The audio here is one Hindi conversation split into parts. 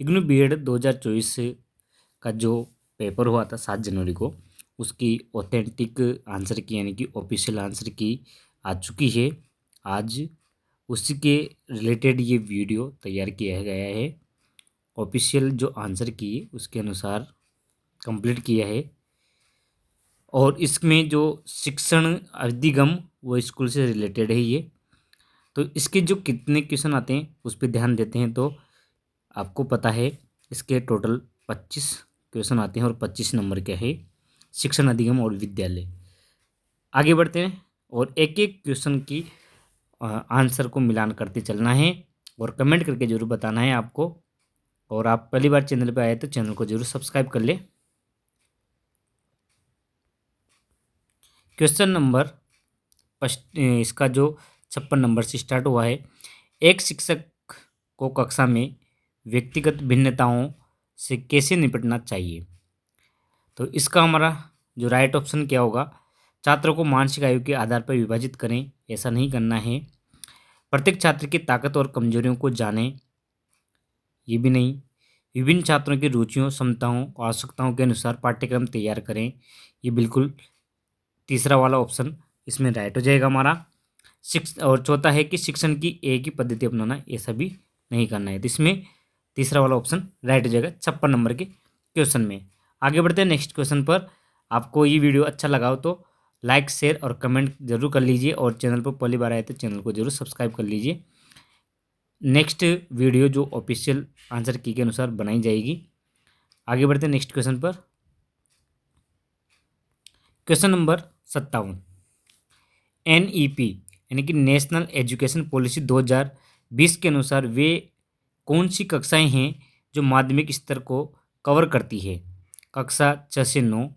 इग्नू बीएड 2024 का जो पेपर हुआ था 7 जनवरी को, उसकी ऑथेंटिक आंसर की यानी कि ऑफिशियल आंसर की आ चुकी है आज। उसी के रिलेटेड ये वीडियो तैयार किया गया है। ऑफिशियल जो आंसर की उसके अनुसार कंप्लीट किया है। और इसमें जो शिक्षण अधिगम वो स्कूल से रिलेटेड है ये। तो इसके जो कितने क्वेश्चन आते हैं उस पर ध्यान देते हैं तो आपको पता है इसके टोटल 25 क्वेश्चन आते हैं और 25 नंबर के है शिक्षण अधिगम और विद्यालय। आगे बढ़ते हैं और एक एक क्वेश्चन की आंसर को मिलान करते चलना है और कमेंट करके जरूर बताना है आपको। और आप पहली बार चैनल पर आए तो चैनल को जरूर सब्सक्राइब कर ले। क्वेश्चन नंबर इसका जो 56 नंबर से स्टार्ट हुआ है। एक शिक्षक को कक्षा में व्यक्तिगत भिन्नताओं से कैसे निपटना चाहिए। तो इसका हमारा जो राइट ऑप्शन क्या होगा, छात्रों को मानसिक आयु के आधार पर विभाजित करें, ऐसा नहीं करना है। प्रत्येक छात्र की ताकत और कमजोरियों को जानें, ये भी नहीं। विभिन्न छात्रों की रुचियों, क्षमताओं और आवश्यकताओं के अनुसार पाठ्यक्रम तैयार करें, ये बिल्कुल तीसरा वाला ऑप्शन इसमें राइट हो जाएगा हमारा। और चौथा है कि शिक्षण की एक ही पद्धति अपनाना, ऐसा भी नहीं करना है। तो इसमें तीसरा वाला ऑप्शन राइट हो जाएगा 56 नंबर के क्वेश्चन में। आगे बढ़ते हैं नेक्स्ट क्वेश्चन पर। आपको ये वीडियो अच्छा लगा हो तो लाइक, शेयर और कमेंट जरूर कर लीजिए और चैनल पर पहली बार आए तो चैनल को जरूर सब्सक्राइब कर लीजिए। नेक्स्ट वीडियो जो ऑफिशियल आंसर की के अनुसार बनाई जाएगी। आगे बढ़ते हैं नेक्स्ट क्वेश्चन पर। क्वेश्चन नंबर 57, NEP यानी कि नेशनल एजुकेशन पॉलिसी 2020 के अनुसार वे कौन सी कक्षाएं हैं जो माध्यमिक स्तर को कवर करती है। कक्षा 6 से 9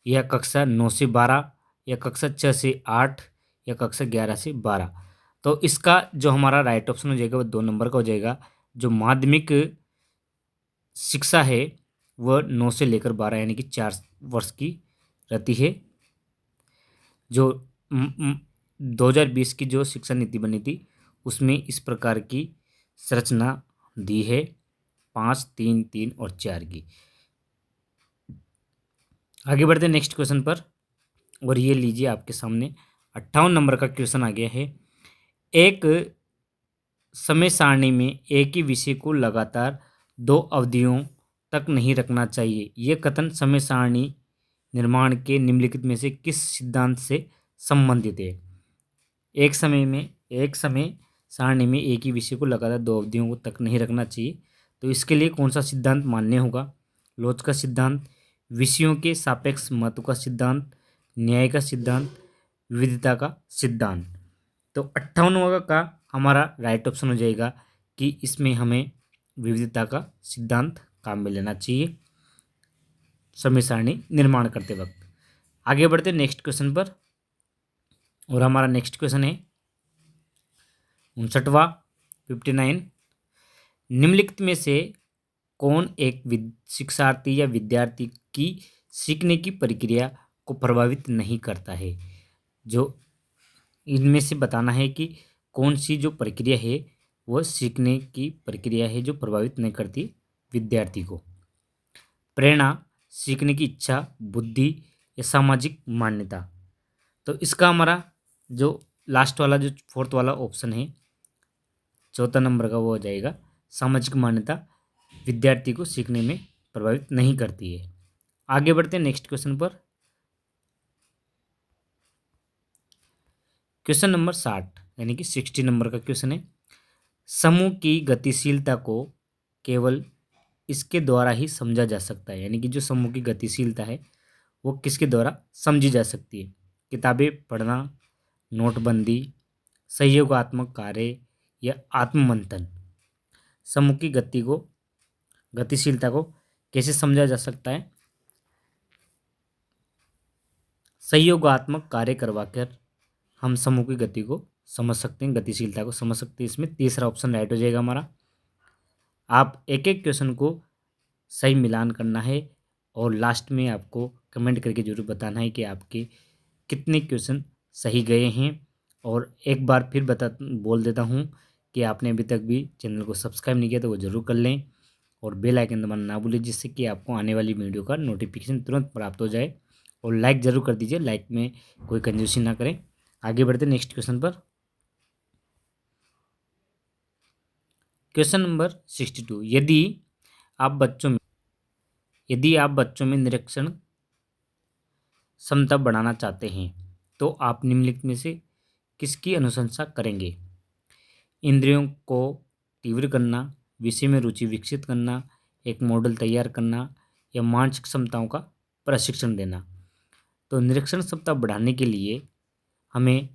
या कक्षा 9 से 12 या कक्षा 6 से 8 या कक्षा 11 से 12। तो इसका जो हमारा राइट ऑप्शन हो जाएगा वो 2 नंबर का हो जाएगा। जो माध्यमिक शिक्षा है वह 9 से लेकर 12 यानी कि 4 वर्ष की रहती है। जो 2020 की जो शिक्षा नीति बनी थी उसमें इस प्रकार की संरचना दी है, 5, 3, 3 और 4 की। आगे बढ़ते हैं नेक्स्ट क्वेश्चन पर और ये लीजिए आपके सामने 58 नंबर का क्वेश्चन आ गया है। एक समय सारणी में एक ही विषय को लगातार 2 अवधियों तक नहीं रखना चाहिए। यह कथन समय सारणी निर्माण के निम्नलिखित में से किस सिद्धांत से संबंधित है। एक समय सारणी में एक ही विषय को लगातार 2 अवधियों तक नहीं रखना चाहिए। तो इसके लिए कौन सा सिद्धांत मान्य होगा। लोच का सिद्धांत, विषयों के सापेक्ष महत्व का सिद्धांत, न्याय का सिद्धांत, विविधता का सिद्धांत। तो 58वां का हमारा राइट ऑप्शन हो जाएगा कि इसमें हमें विविधता का सिद्धांत काम में लेना चाहिए समय सारणी निर्माण करते वक्त। आगे बढ़ते नेक्स्ट क्वेश्चन पर और हमारा नेक्स्ट क्वेश्चन है 59वां 59। निम्नलिखित में से कौन एक शिक्षार्थी या विद्यार्थी की सीखने की प्रक्रिया को प्रभावित नहीं करता है। जो इनमें से बताना है कि कौन सी जो प्रक्रिया है वह सीखने की प्रक्रिया है जो प्रभावित नहीं करती विद्यार्थी को। प्रेरणा, सीखने की इच्छा, बुद्धि या सामाजिक मान्यता। तो इसका हमारा जो लास्ट वाला जो 4th वाला ऑप्शन है 4था नंबर का वो हो जाएगा। सामाजिक मान्यता विद्यार्थी को सीखने में प्रभावित नहीं करती है। आगे बढ़ते हैं नेक्स्ट क्वेश्चन पर। क्वेश्चन नंबर 60 यानी कि 60 नंबर का क्वेश्चन है। समूह की गतिशीलता को केवल इसके द्वारा ही समझा जा सकता है। यानी कि जो समूह की गतिशीलता है वो किसके द्वारा समझी जा सकती है। किताबें पढ़ना, नोटबंदी, सहयोगात्मक कार्य या आत्ममंथन। समूह की गतिशीलता को कैसे समझा जा सकता है। सहयोगात्मक कार्य करवाकर हम समूह की गति को समझ सकते हैं, गतिशीलता को समझ सकते हैं। इसमें तीसरा ऑप्शन राइट हो जाएगा हमारा। आप एक एक क्वेश्चन को सही मिलान करना है और लास्ट में आपको कमेंट करके जरूर बताना है कि आपके कितने क्वेश्चन सही गए हैं। और एक बार फिर बोल देता हूँ कि आपने अभी तक भी चैनल को सब्सक्राइब नहीं किया तो वो ज़रूर कर लें और बेल आइकन दबाना ना भूलिए, जिससे कि आपको आने वाली वीडियो का नोटिफिकेशन तुरंत प्राप्त हो जाए। और लाइक ज़रूर कर दीजिए, लाइक में कोई कंजूसी ना करें। आगे बढ़ते नेक्स्ट क्वेश्चन पर। Question number 62। यदि आप बच्चों में निरीक्षण क्षमता बढ़ाना चाहते हैं तो आप निम्नलिखित में से किसकी अनुशंसा करेंगे? इंद्रियों को तीव्र करना, विषय में रुचि विकसित करना, एक मॉडल तैयार करना, या मानसिक क्षमताओं का प्रशिक्षण देना। तो निरीक्षण क्षमता बढ़ाने के लिए हमें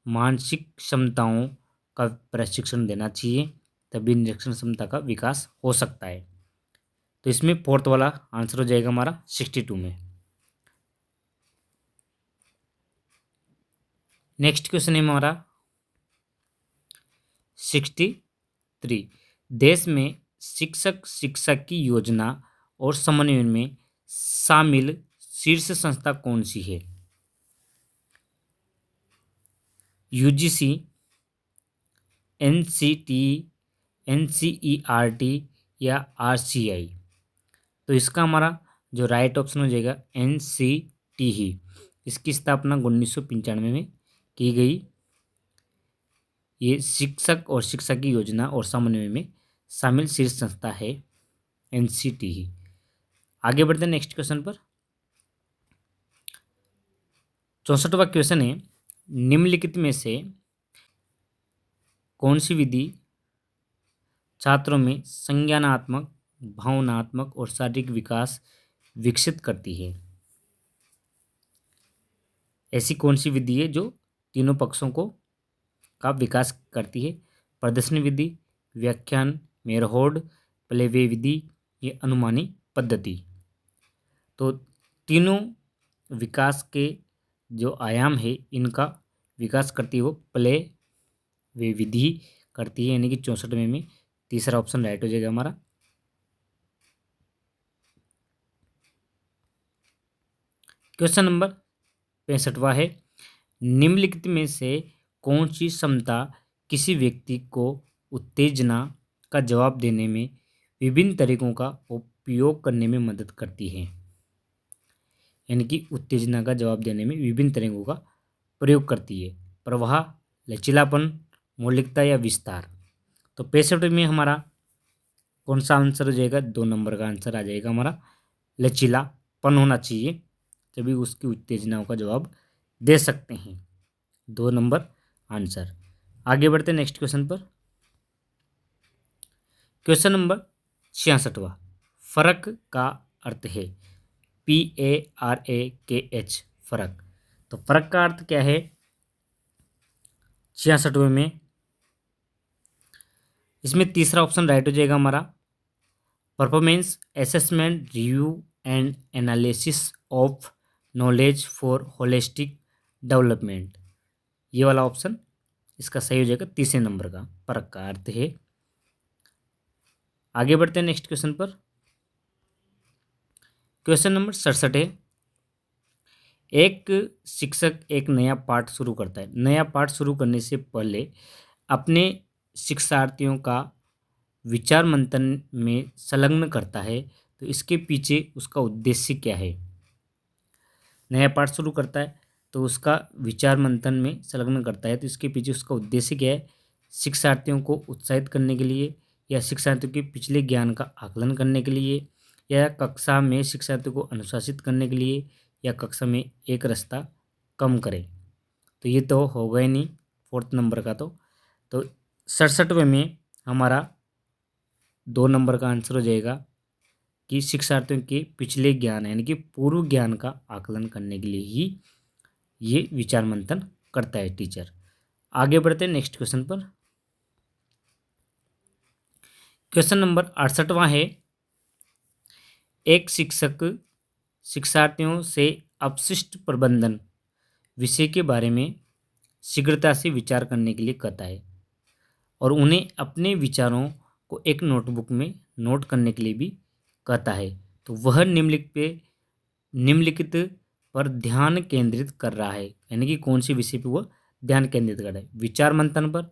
मानसिक क्षमताओं का प्रशिक्षण देना चाहिए, तभी निरीक्षण क्षमता का विकास हो सकता है। तो इसमें फोर्थ वाला आंसर हो जाएगा हमारा 62 में। नेक्स्ट क्वेश्चन है हमारा 63। देश में शिक्षक शिक्षा की योजना और समन्वयन में शामिल शीर्ष संस्था कौन सी है? यूजीसी, एनसीटी, एनसीईआरटी, या आरसीआई। तो इसका हमारा जो राइट ऑप्शन हो जाएगा एनसीटी ही। इसकी स्थापना 1995 में की गई। ये शिक्षक और शिक्षा की योजना और समन्वय में शामिल शीर्ष संस्था है एनसीटी ही। आगे बढ़ते हैं नेक्स्ट क्वेश्चन पर। 64वां क्वेश्चन है, निम्नलिखित में से कौन सी विधि छात्रों में संज्ञानात्मक, भावनात्मक और शारीरिक विकास विकसित करती है? ऐसी कौन सी विधि है जो तीनों पक्षों को का विकास करती है? प्रदर्शनी विधि, व्याख्यान, मेरहोड, प्लेवे विधि, ये अनुमानी पद्धति। तो तीनों विकास के जो आयाम है इनका विकास करती है वो प्ले वे विधि करती है, यानी कि 64वें में तीसरा ऑप्शन राइट हो जाएगा हमारा। क्वेश्चन नंबर 65वां है, निम्नलिखित में से कौन सी क्षमता किसी व्यक्ति को उत्तेजना का जवाब देने में विभिन्न तरीकों का उपयोग करने में मदद करती है? यानी कि उत्तेजना का जवाब देने में विभिन्न तरीकों का प्रयोग करती है। प्रवाह, लचीलापन, मौलिकता, या विस्तार। तो 65 में हमारा कौन सा आंसर हो जाएगा? 2 नंबर का आंसर आ जाएगा हमारा। लचीलापन होना चाहिए, तभी उसकी उत्तेजनाओं का जवाब दे सकते हैं। 2 नंबर आंसर। आगे बढ़ते हैं नेक्स्ट क्वेश्चन पर। क्वेश्चन नंबर 66वां, फर्क का अर्थ है PARAKH, फर्क। तो फर्क का अर्थ क्या है 66वें में? इसमें तीसरा ऑप्शन राइट हो जाएगा हमारा, performance assessment review and analysis of knowledge for holistic development. ये वाला ऑप्शन इसका सही हो जाएगा, तीसरे नंबर का फर्क का अर्थ है। आगे बढ़ते हैं नेक्स्ट क्वेश्चन पर। क्वेश्चन नंबर 67 है, एक शिक्षक एक नया पाठ शुरू करता है। नया पाठ शुरू करने से पहले अपने शिक्षार्थियों का विचार मंथन में संलग्न करता है, तो इसके पीछे उसका उद्देश्य क्या है? नया पाठ शुरू करता है तो उसका विचार मंथन में संलग्न करता है, तो इसके पीछे उसका उद्देश्य क्या है? शिक्षार्थियों को उत्साहित करने के लिए, या शिक्षार्थियों के पिछले ज्ञान का आकलन करने के लिए, या कक्षा में शिक्षार्थियों को अनुशासित करने के लिए, या कक्षा में एक रास्ता कम करें। तो ये तो होगा ही नहीं फोर्थ नंबर का। तो 67वें में हमारा 2 नंबर का आंसर हो जाएगा कि शिक्षार्थियों के पिछले ज्ञान यानी कि पूर्व ज्ञान का आकलन करने के लिए ही ये विचार मंथन करता है टीचर। आगे बढ़ते हैं नेक्स्ट क्वेश्चन पर। क्वेश्चन नंबर 68वां है, एक शिक्षक शिक्षार्थियों से अपशिष्ट प्रबंधन विषय के बारे में शीघ्रता से विचार करने के लिए कहता है और उन्हें अपने विचारों को एक नोटबुक में नोट करने के लिए भी कहता है। तो वह निम्नलिखित पर ध्यान केंद्रित कर रहा है, यानी कि कौन से विषय पर वह ध्यान केंद्रित कर रहा है? विचार मंथन पर,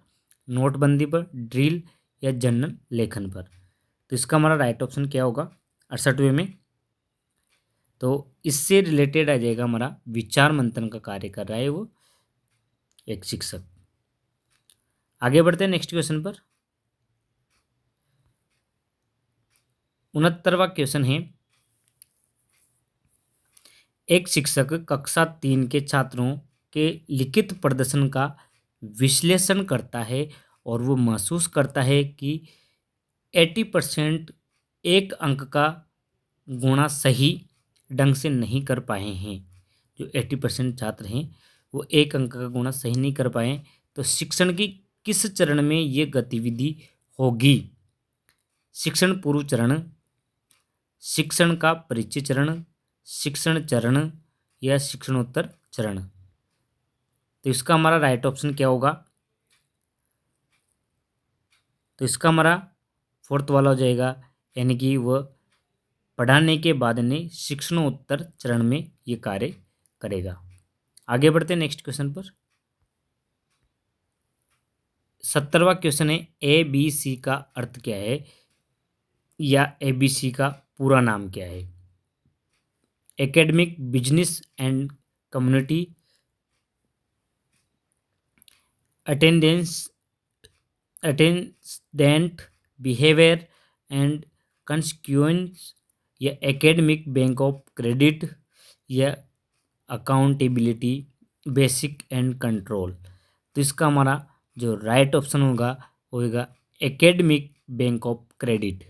नोटबंदी पर, ड्रिल, या जर्नल लेखन पर। तो इसका हमारा राइट ऑप्शन क्या होगा 68वें में। तो इससे रिलेटेड आ जाएगा हमारा विचार मंथन का कार्य कर रहा है वो एक शिक्षक। आगे बढ़ते हैं नेक्स्ट क्वेश्चन पर। 69वां क्वेश्चन है, एक शिक्षक कक्षा 3 के छात्रों के लिखित प्रदर्शन का विश्लेषण करता है और वो महसूस करता है कि 80% एक अंक का गुणा सही ढंग से नहीं कर पाए हैं। जो 80% छात्र हैं वो एक अंक का गुणा सही नहीं कर पाए, तो शिक्षण की किस चरण में ये गतिविधि होगी? शिक्षण पूर्व चरण, शिक्षण का परिचय चरण, शिक्षण चरण या शिक्षणोत्तर चरण। तो इसका हमारा राइट ऑप्शन क्या होगा? तो इसका हमारा फोर्थ वाला हो जाएगा, यानी कि वह पढ़ाने के बाद ने शिक्षणोत्तर चरण में ये कार्य करेगा। आगे बढ़ते हैं नेक्स्ट क्वेश्चन पर। 70वां क्वेश्चन है, ABC का अर्थ क्या है या ABC का पूरा नाम क्या है? Academic, business and community, attendance, attendant behaviour and consequence, या एकेडमिक बैंक ऑफ क्रेडिट, या अकाउंटेबिलिटी, बेसिक एंड कंट्रोल। तो इसका हमारा जो राइट ऑप्शन होगा वो होगा एकेडमिक बैंक ऑफ क्रेडिट।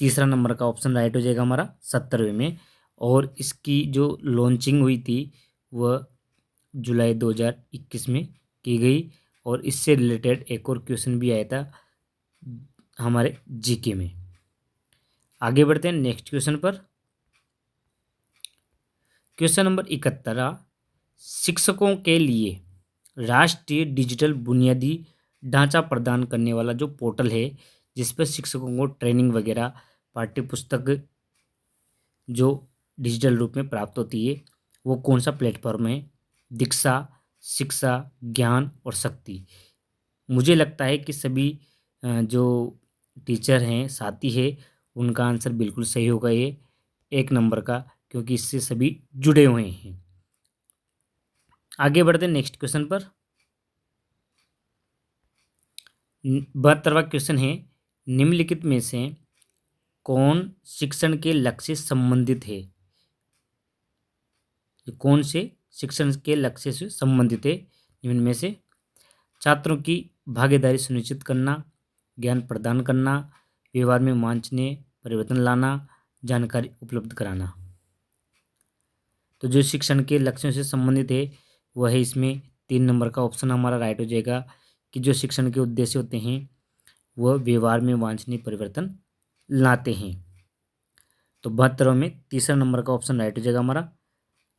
तीसरा नंबर का ऑप्शन राइट हो जाएगा हमारा 70वें में। और इसकी जो लॉन्चिंग हुई थी वह जुलाई 2021 में की गई, और इससे रिलेटेड एक और क्वेश्चन भी आया था हमारे जीके में। आगे बढ़ते हैं नेक्स्ट क्वेश्चन पर। क्वेश्चन नंबर 71, शिक्षकों के लिए राष्ट्रीय डिजिटल बुनियादी ढांचा प्रदान करने वाला जो पोर्टल है जिस पर शिक्षकों को ट्रेनिंग वगैरह पाठ्य पुस्तक जो डिजिटल रूप में प्राप्त होती है वो कौन सा प्लेटफॉर्म है? दीक्षा, शिक्षा, ज्ञान और शक्ति। मुझे लगता है कि सभी जो टीचर हैं साथी है उनका आंसर बिल्कुल सही होगा ये एक नंबर का, क्योंकि इससे सभी जुड़े हुए हैं। आगे बढ़ते हैं नेक्स्ट क्वेश्चन पर। 72वां क्वेश्चन है, निम्नलिखित में से कौन शिक्षण के लक्ष्य से संबंधित है? कौन से शिक्षण के लक्ष्य से संबंधित है निम्न में से? छात्रों की भागीदारी सुनिश्चित करना, ज्ञान प्रदान करना, व्यवहार में वांछनीय परिवर्तन लाना, जानकारी उपलब्ध कराना। तो जो शिक्षण के लक्ष्यों से संबंधित है वह है इसमें 3 नंबर का ऑप्शन हमारा राइट हो जाएगा कि जो शिक्षण के उद्देश्य होते हैं वह व्यवहार में वांछनीय परिवर्तन लाते हैं। तो 72 में तीसरा नंबर का ऑप्शन राइट हो जाएगा हमारा।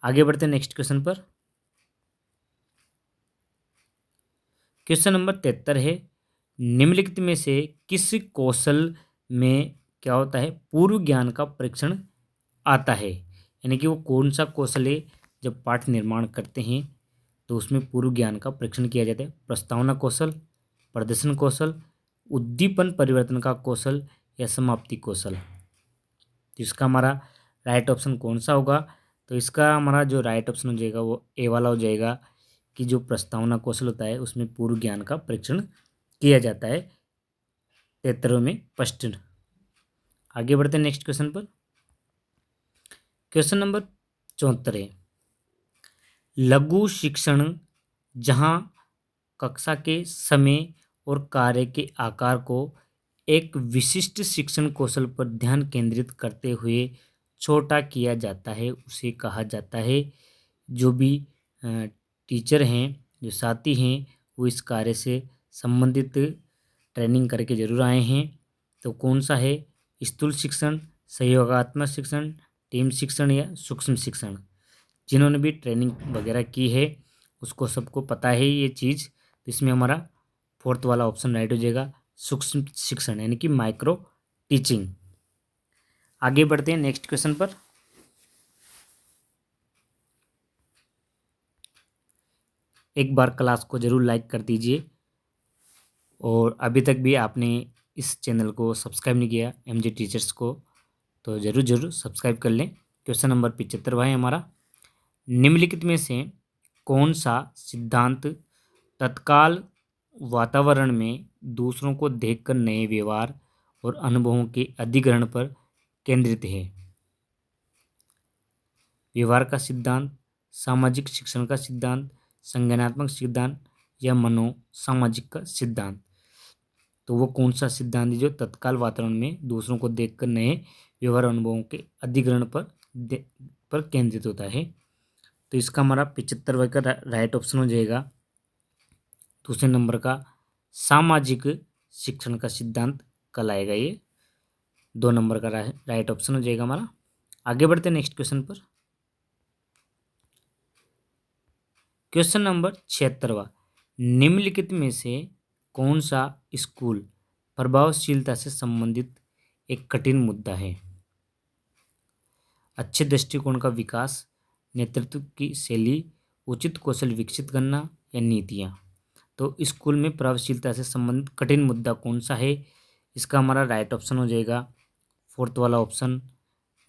आगे बढ़ते हैं नेक्स्ट क्वेश्चन पर। क्वेश्चन नंबर 73 है, निम्नलिखित में से किस कौशल में क्या होता है पूर्व ज्ञान का परीक्षण आता है? यानी कि वो कौन सा कौशल है जब पाठ निर्माण करते हैं तो उसमें पूर्व ज्ञान का परीक्षण किया जाता है? प्रस्तावना कौशल, प्रदर्शन कौशल, उद्दीपन परिवर्तन का कौशल या समाप्ति कौशल। तो इसका हमारा राइट ऑप्शन कौन सा होगा? तो इसका हमारा जो राइट ऑप्शन हो जाएगा वो ए वाला हो जाएगा कि जो प्रस्तावना कौशल होता है उसमें पूर्व ज्ञान का परीक्षण किया जाता है 73 में प्रश्न। आगे बढ़ते हैं नेक्स्ट क्वेश्चन पर। क्वेश्चन नंबर 74 है, लघु शिक्षण जहां कक्षा के समय और कार्य के आकार को एक विशिष्ट शिक्षण कौशल पर ध्यान केंद्रित करते हुए छोटा किया जाता है उसे कहा जाता है। जो भी टीचर हैं जो साथी हैं वो इस कार्य से संबंधित ट्रेनिंग करके जरूर आए हैं। तो कौन सा है? स्थूल शिक्षण, सहयोगात्मक शिक्षण, टीम शिक्षण या सूक्ष्म शिक्षण। जिन्होंने भी ट्रेनिंग वगैरह की है उसको सबको पता है ये चीज़। तो इसमें हमारा फोर्थ वाला ऑप्शन राइट हो जाएगा सूक्ष्म शिक्षण यानी कि माइक्रो टीचिंग। आगे बढ़ते हैं नेक्स्ट क्वेश्चन पर। एक बार क्लास को जरूर लाइक कर दीजिए और अभी तक भी आपने इस चैनल को सब्सक्राइब नहीं किया एमजे टीचर्स को, तो ज़रूर ज़रूर सब्सक्राइब कर लें। क्वेश्चन नंबर 75 है हमारा, निम्नलिखित में से कौन सा सिद्धांत तत्काल वातावरण में दूसरों को देखकर नए व्यवहार और अनुभवों के अधिग्रहण पर केंद्रित है? व्यवहार का सिद्धांत, सामाजिक शिक्षण का सिद्धांत, संज्ञानात्मक सिद्धांत या मनोसामाजिक का सिद्धांत। तो वो कौन सा सिद्धांत है जो तत्काल वातावरण में दूसरों को देखकर नए व्यवहार अनुभवों के अधिग्रहण पर केंद्रित होता है? तो इसका हमारा 75 का राइट ऑप्शन हो जाएगा दूसरे नंबर का सामाजिक शिक्षण का सिद्धांत कहलाएगा ये। 2 नंबर का राइट ऑप्शन हो जाएगा हमारा। आगे बढ़ते हैं नेक्स्ट क्वेश्चन पर। क्वेश्चन नंबर 76, निम्नलिखित में से कौन सा स्कूल प्रभावशीलता से संबंधित एक कठिन मुद्दा है? अच्छे दृष्टिकोण का विकास, नेतृत्व की शैली, उचित कौशल विकसित करना या नीतियाँ। तो स्कूल में प्रभावशीलता से संबंधित कठिन मुद्दा कौन सा है? इसका हमारा राइट ऑप्शन हो जाएगा 4th वाला ऑप्शन,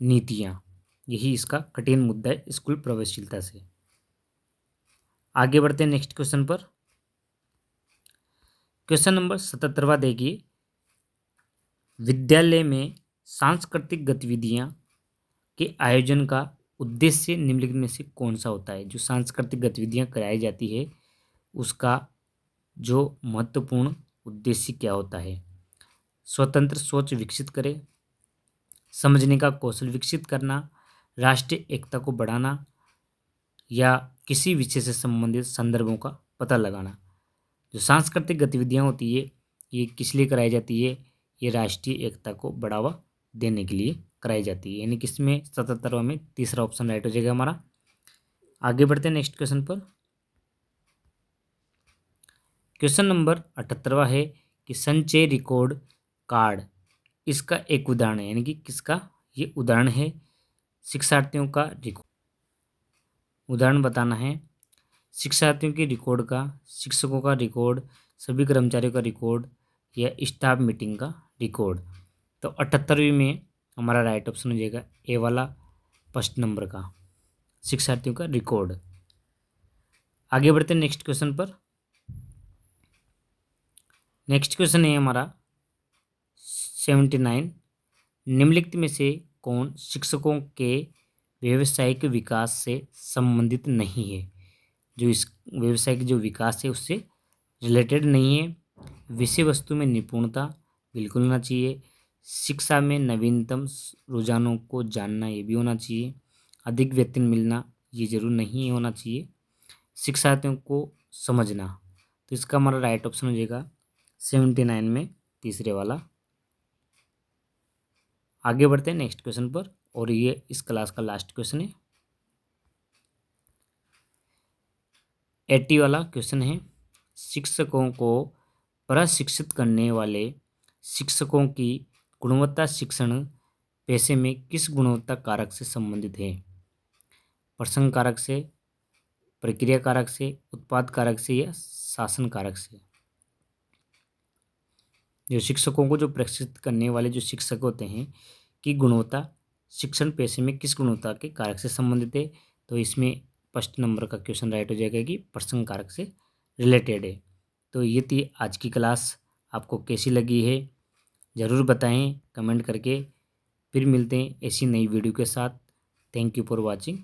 नीतियाँ। यही इसका कठिन मुद्दा है स्कूल प्रभावशीलता से। आगे बढ़ते हैं नेक्स्ट क्वेश्चन पर। क्वेश्चन नंबर 77 देखिए, विद्यालय में सांस्कृतिक गतिविधियां के आयोजन का उद्देश्य निम्नलिखित में से कौन सा होता है? जो सांस्कृतिक गतिविधियां कराई जाती है उसका जो महत्वपूर्ण उद्देश्य क्या होता है? स्वतंत्र सोच विकसित करे, समझने का कौशल विकसित करना, राष्ट्रीय एकता को बढ़ाना या किसी विषय से संबंधित संदर्भों का पता लगाना। जो सांस्कृतिक गतिविधियां होती है ये किस लिए कराई जाती है? ये राष्ट्रीय एकता को बढ़ावा देने के लिए कराई जाती है, यानी कि इसमें 77 में तीसरा ऑप्शन राइट हो जाएगा हमारा। आगे बढ़ते हैं नेक्स्ट क्वेश्चन पर। क्वेश्चन नंबर 78 है कि संचय रिकॉर्ड कार्ड इसका एक उदाहरण है, यानी कि किसका ये उदाहरण है? शिक्षार्थियों का उदाहरण बताना है। शिक्षार्थियों के रिकॉर्ड का, शिक्षकों का रिकॉर्ड, सभी कर्मचारियों का रिकॉर्ड या स्टाफ मीटिंग का रिकॉर्ड। तो 78वीं में हमारा राइट ऑप्शन हो जाएगा ए वाला, फर्स्ट नंबर का, शिक्षार्थियों का रिकॉर्ड। आगे बढ़ते हैं नेक्स्ट क्वेश्चन पर। नेक्स्ट क्वेश्चन है हमारा 79, निम्नलिखित में से कौन शिक्षकों के व्यावसायिक विकास से संबंधित नहीं है? जो इस व्यवसायिक जो विकास है उससे रिलेटेड नहीं है। विषय वस्तु में निपुणता बिल्कुल होना चाहिए, शिक्षा में नवीनतम रुझानों को जानना ये भी होना चाहिए, अधिक वेतन मिलना ये जरूर नहीं होना चाहिए, शिक्षार्थियों को समझना। तो इसका हमारा राइट ऑप्शन हो जाएगा 79 में तीसरे वाला। आगे बढ़ते हैं नेक्स्ट क्वेश्चन पर और ये इस क्लास का लास्ट क्वेश्चन है। 80 वाला क्वेश्चन है, शिक्षकों को प्रशिक्षित करने वाले शिक्षकों की गुणवत्ता शिक्षण पेशे में किस गुणवत्ता कारक से संबंधित है? प्रसंग कारक से, प्रक्रिया कारक से, उत्पाद कारक से या शासन कारक से? जो शिक्षकों को जो प्रशिक्षित करने वाले जो शिक्षक होते हैं कि गुणवत्ता शिक्षण पेशे में किस गुणवत्ता के कारक से संबंधित है? तो इसमें फर्स्ट नंबर का क्वेश्चन राइट हो जाएगा कि प्रसंग कारक से रिलेटेड है। तो ये थी आज की क्लास, आपको कैसी लगी है ज़रूर बताएं कमेंट करके। फिर मिलते हैं ऐसी नई वीडियो के साथ। Thank you for watching.